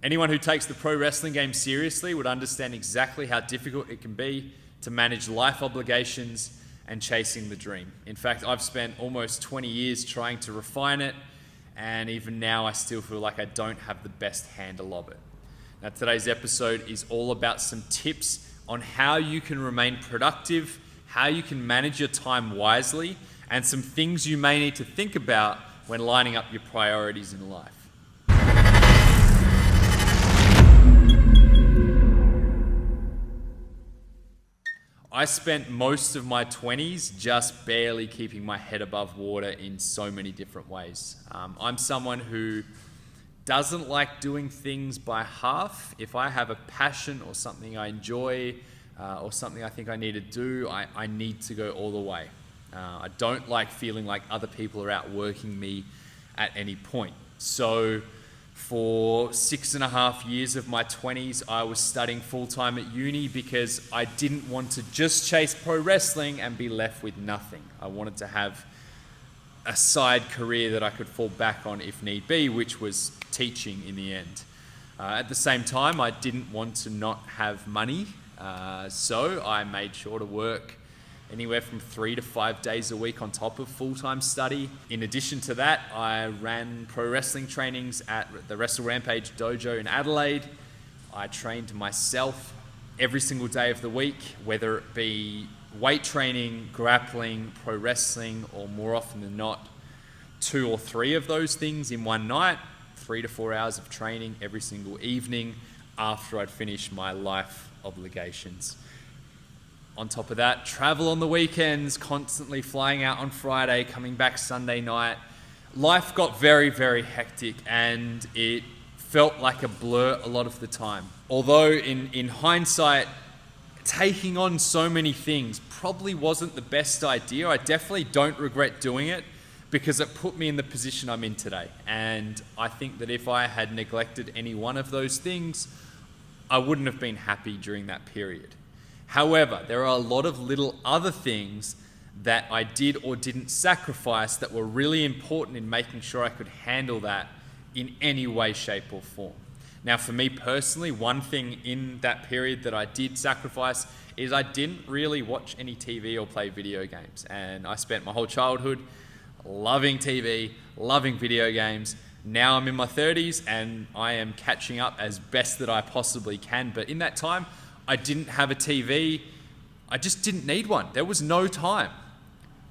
Anyone who takes the pro wrestling game seriously would understand exactly how difficult it can be to manage life obligations and chasing the dream. In fact, I've spent almost 20 years trying to refine it, and even now I still feel like I don't have the best handle of it. Now, today's episode is all about some tips on how you can remain productive, how you can manage your time wisely, and some things you may need to think about when lining up your priorities in life. I spent most of my 20s just barely keeping my head above water in so many different ways. I'm someone who doesn't like doing things by half. If I have a passion or something I enjoy or something I think I need to do, I need to go all the way. I don't like feeling like other people are outworking me at any point. So for 6.5 years of my 20s, I was studying full-time at uni because I didn't want to just chase pro wrestling and be left with nothing. I wanted to have a side career that I could fall back on if need be, which was teaching in the end. At the same time, I didn't want to not have money, so I made sure to work anywhere from 3 to 5 days a week on top of full-time study. In addition to that, I ran pro wrestling trainings at the Wrestle Rampage dojo in Adelaide. I trained myself every single day of the week, whether it be weight training, grappling, pro wrestling, or more often than not, 2 or 3 of those things in one night, 3 to 4 hours of training every single evening after I'd finished my life obligations. On top of that, travel on the weekends, constantly flying out on Friday, coming back Sunday night. Life got very, very hectic and it felt like a blur a lot of the time. Although in hindsight, taking on so many things probably wasn't the best idea. I definitely don't regret doing it because it put me in the position I'm in today. And I think that if I had neglected any one of those things, I wouldn't have been happy during that period. However, there are a lot of little other things that I did or didn't sacrifice that were really important in making sure I could handle that in any way, shape, or form. Now, for me personally, one thing in that period that I did sacrifice is I didn't really watch any TV or play video games. And I spent my whole childhood loving TV, loving video games. Now I'm in my 30s and I am catching up as best that I possibly can. But in that time, I didn't have a TV. I just didn't need one. There was no time.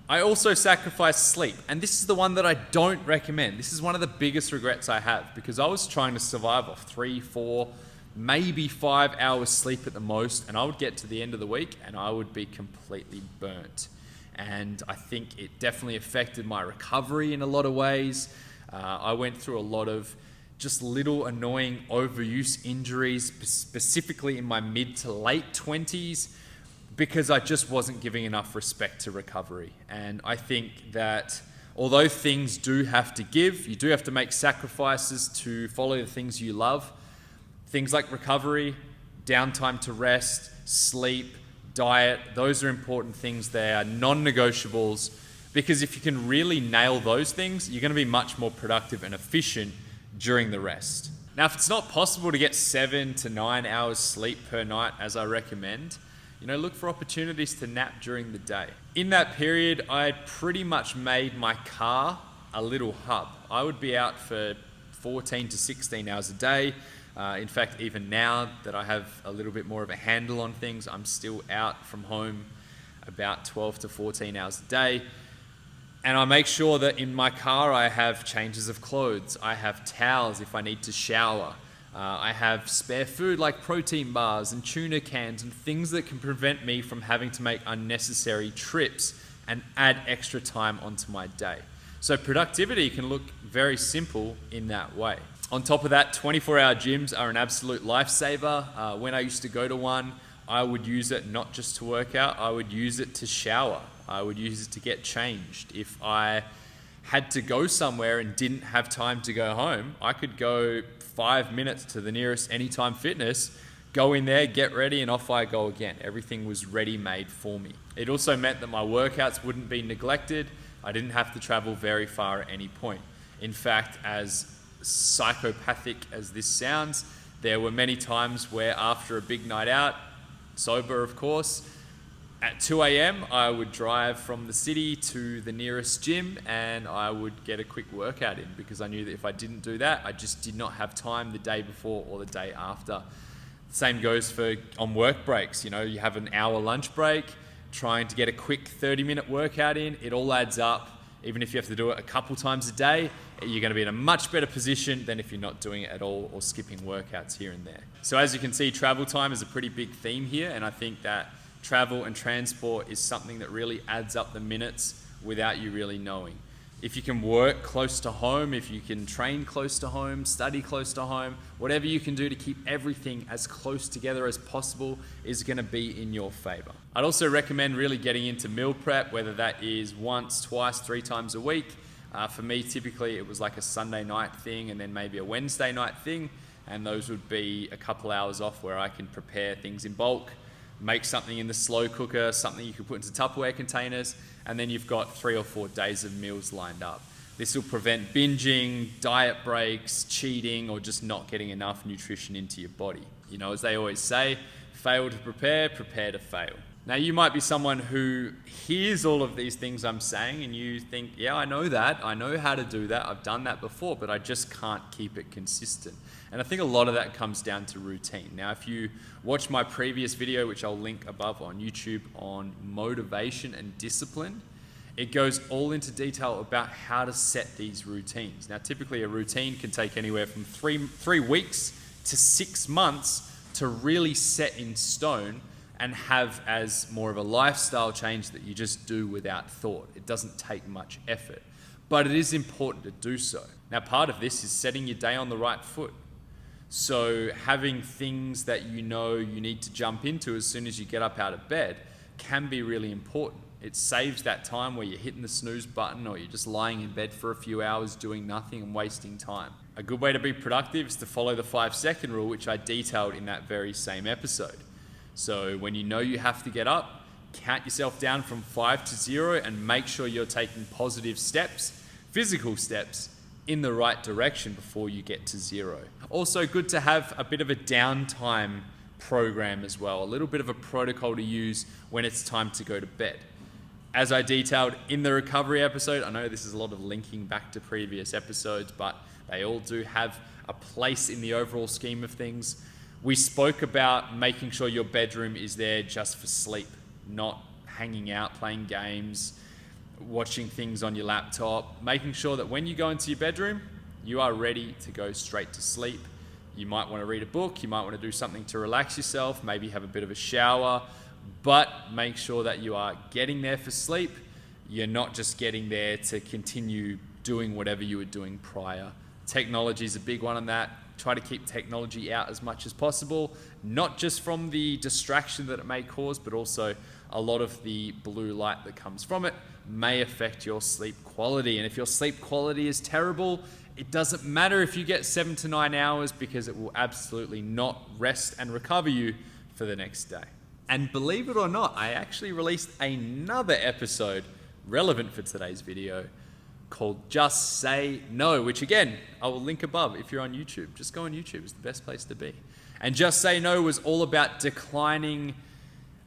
I also sacrificed sleep. And this is the one that I don't recommend. This is one of the biggest regrets I have because I was trying to survive off 3, 4, maybe 5 hours sleep at the most. And I would get to the end of the week and I would be completely burnt. And I think it definitely affected my recovery in a lot of ways. I went through a lot of just little annoying overuse injuries, specifically in my mid to late 20s, because I just wasn't giving enough respect to recovery. And I think that although things do have to give, you do have to make sacrifices to follow the things you love. Things like recovery, downtime to rest, sleep, diet, those are important things. They are non-negotiables, because if you can really nail those things, you're going to be much more productive and efficient during the rest. Now, if it's not possible to get 7 to 9 hours sleep per night, as I recommend, look for opportunities to nap during the day. In that period, I pretty much made my car a little hub. I would be out for 14 to 16 hours a day. In fact, even now that I have a little bit more of a handle on things, I'm still out from home about 12 to 14 hours a day. And I make sure that in my car I have changes of clothes, I have towels if I need to shower, I have spare food like protein bars and tuna cans and things that can prevent me from having to make unnecessary trips and add extra time onto my day. So productivity can look very simple in that way. On top of that, 24-hour gyms are an absolute lifesaver. When I used to go to one, I would use it not just to work out, I would use it to shower. I would use it to get changed. If I had to go somewhere and didn't have time to go home, I could go 5 minutes to the nearest Anytime Fitness, go in there, get ready, and off I go again. Everything was ready-made for me. It also meant that my workouts wouldn't be neglected. I didn't have to travel very far at any point. In fact, as psychopathic as this sounds, There were many times where after a big night out, sober of course, at 2 a.m. I would drive from the city to the nearest gym and I would get a quick workout in, because I knew that if I didn't do that, I just did not have time the day before or the day after. Same goes for on work breaks. You know, you have an hour lunch break, trying to get a quick 30-minute workout in, it all adds up. Even if you have to do it a couple times a day, you're going to be in a much better position than if you're not doing it at all or skipping workouts here and there. So as you can see, travel time is a pretty big theme here, and I think that travel and transport is something that really adds up the minutes without you really knowing. If you can work close to home, if you can train close to home, study close to home, whatever you can do to keep everything as close together as possible is going to be in your favor. I'd also recommend really getting into meal prep, whether that is once, twice, 3 times a week. For me, typically it was like a Sunday night thing and then maybe a Wednesday night thing, and those would be a couple hours off where I can prepare things in bulk, make something in the slow cooker, something you can put into Tupperware containers, and then you've got 3 or 4 days of meals lined up. This will prevent binging, diet breaks, cheating, or just not getting enough nutrition into your body. You know, as they always say, fail to prepare, prepare to fail. Now, you might be someone who hears all of these things I'm saying and you think, yeah, I know that, I know how to do that, I've done that before, but I just can't keep it consistent. And I think a lot of that comes down to routine. Now, if you watch my previous video, which I'll link above on YouTube, on motivation and discipline, it goes all into detail about how to set these routines. Now, typically a routine can take anywhere from three weeks to 6 months to really set in stone and have as more of a lifestyle change that you just do without thought. It doesn't take much effort, but it is important to do so. Now, part of this is setting your day on the right foot. So having things that you know you need to jump into as soon as you get up out of bed can be really important. It saves that time where you're hitting the snooze button or you're just lying in bed for a few hours doing nothing and wasting time. A good way to be productive is to follow the 5-second rule, which I detailed in that very same episode. So when you know you have to get up, count yourself down from 5 to 0 and make sure you're taking positive steps, physical steps, in the right direction before you get to 0. Also good to have a bit of a downtime program as well, a little bit of a protocol to use when it's time to go to bed. As I detailed in the recovery episode, I know this is a lot of linking back to previous episodes, but they all do have a place in the overall scheme of things. We spoke about making sure your bedroom is there just for sleep, not hanging out, playing games, watching things on your laptop, making sure that when you go into your bedroom, you are ready to go straight to sleep. You might want to read a book, you might want to do something to relax yourself, maybe have a bit of a shower, but make sure that you are getting there for sleep. You're not just getting there to continue doing whatever you were doing prior. Technology is a big one on that. Try to keep technology out as much as possible, not just from the distraction that it may cause, but also a lot of the blue light that comes from it may affect your sleep quality. And if your sleep quality is terrible, it doesn't matter if you get 7 to 9 hours, because it will absolutely not rest and recover you for the next day. And believe it or not, I actually released another episode relevant for today's video called Just Say No, which again, I will link above if you're on YouTube. Just go on YouTube, it's the best place to be. And Just Say No was all about declining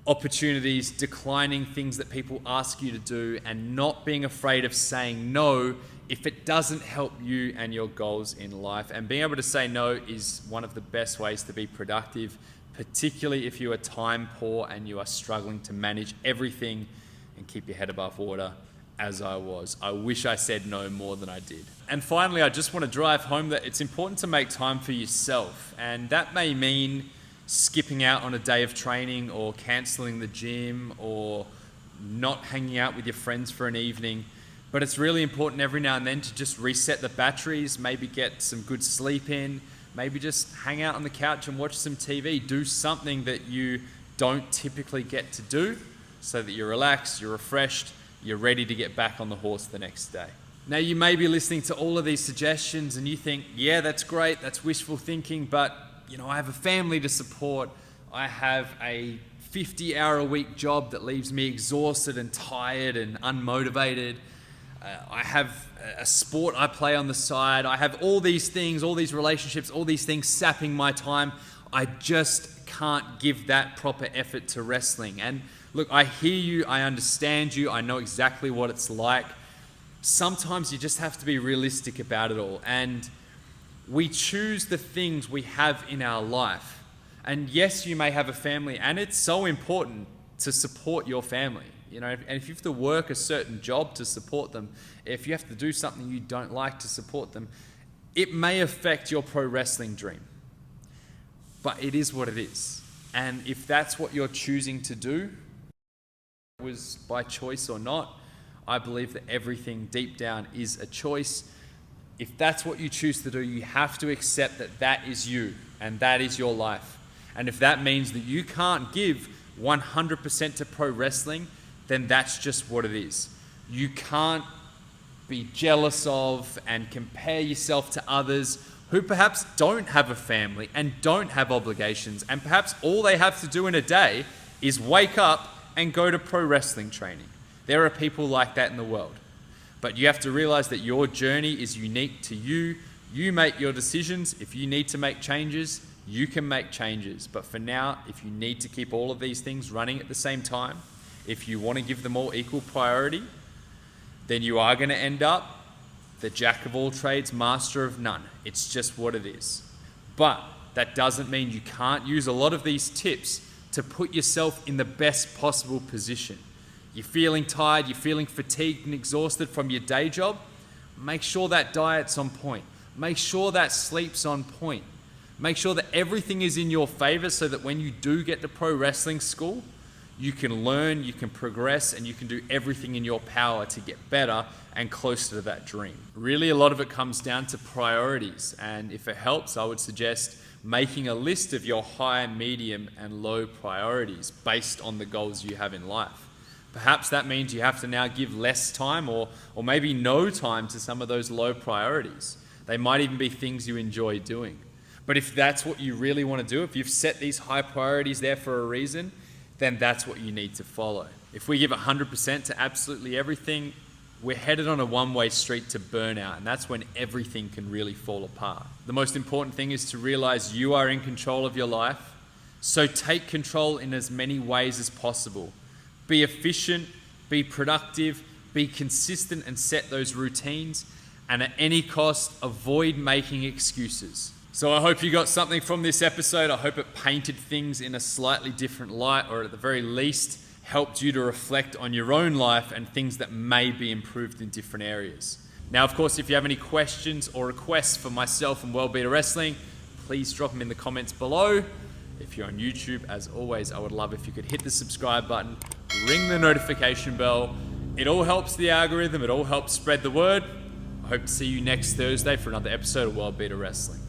opportunities, declining things that people ask you to do, and not being afraid of saying no if it doesn't help you and your goals in life. And being able to say no is one of the best ways to be productive, particularly if you are time poor and you are struggling to manage everything and keep your head above water, as I was. I wish I said no more than I did. And finally, I just want to drive home that it's important to make time for yourself. And that may mean skipping out on a day of training, or cancelling the gym, or not hanging out with your friends for an evening. But it's really important every now and then to just reset the batteries, maybe get some good sleep in, maybe just hang out on the couch and watch some TV. Do something that you don't typically get to do so that you're relaxed, you're refreshed, you're ready to get back on the horse the next day. Now, you may be listening to all of these suggestions and you think, yeah, that's great, that's wishful thinking, but you know, I have a family to support. I have a 50-hour-a-week job that leaves me exhausted and tired and unmotivated. I have a sport I play on the side. I have all these things, all these relationships, all these things sapping my time. I just can't give that proper effort to wrestling. And look, I hear you, I understand you, I know exactly what it's like. Sometimes you just have to be realistic about it all. And we choose the things we have in our life. And yes, you may have a family, and it's so important to support your family. You know, and if you have to work a certain job to support them, if you have to do something you don't like to support them, it may affect your pro wrestling dream. But it is what it is. And if that's what you're choosing to do, was by choice or not, I believe that everything deep down is a choice. If that's what you choose to do, you have to accept that that is you and that is your life. And if that means that you can't give 100% to pro wrestling, then that's just what it is. You can't be jealous of and compare yourself to others who perhaps don't have a family and don't have obligations, and perhaps all they have to do in a day is wake up and go to pro wrestling training. There are people like that in the world. But you have to realize that your journey is unique to you. You make your decisions. If you need to make changes, you can make changes. But for now, if you need to keep all of these things running at the same time, if you want to give them all equal priority, then you are going to end up the jack of all trades, master of none. It's just what it is. But that doesn't mean you can't use a lot of these tips to put yourself in the best possible position. You're feeling tired, you're feeling fatigued and exhausted from your day job, make sure that diet's on point. Make sure that sleep's on point. Make sure that everything is in your favor so that when you do get to pro wrestling school, you can learn, you can progress, and you can do everything in your power to get better and closer to that dream. Really, a lot of it comes down to priorities. And if it helps, I would suggest making a list of your high, medium, and low priorities based on the goals you have in life. Perhaps that means you have to now give less time or maybe no time to some of those low priorities. They might even be things you enjoy doing. But if that's what you really want to do, if you've set these high priorities there for a reason, then that's what you need to follow. If we give 100% to absolutely everything, we're headed on a one-way street to burnout, and that's when everything can really fall apart. The most important thing is to realize you are in control of your life, so take control in as many ways as possible. Be efficient, be productive, be consistent and set those routines, and at any cost, avoid making excuses. So I hope you got something from this episode. I hope it painted things in a slightly different light, or at the very least, helped you to reflect on your own life and things that may be improved in different areas. Now, of course, if you have any questions or requests for myself and World-Beater Wrestling, please drop them in the comments below. If you're on YouTube, as always, I would love if you could hit the subscribe button, ring the notification bell. It all helps the algorithm. It all helps spread the word. I hope to see you next Thursday for another episode of World-Beater Wrestling.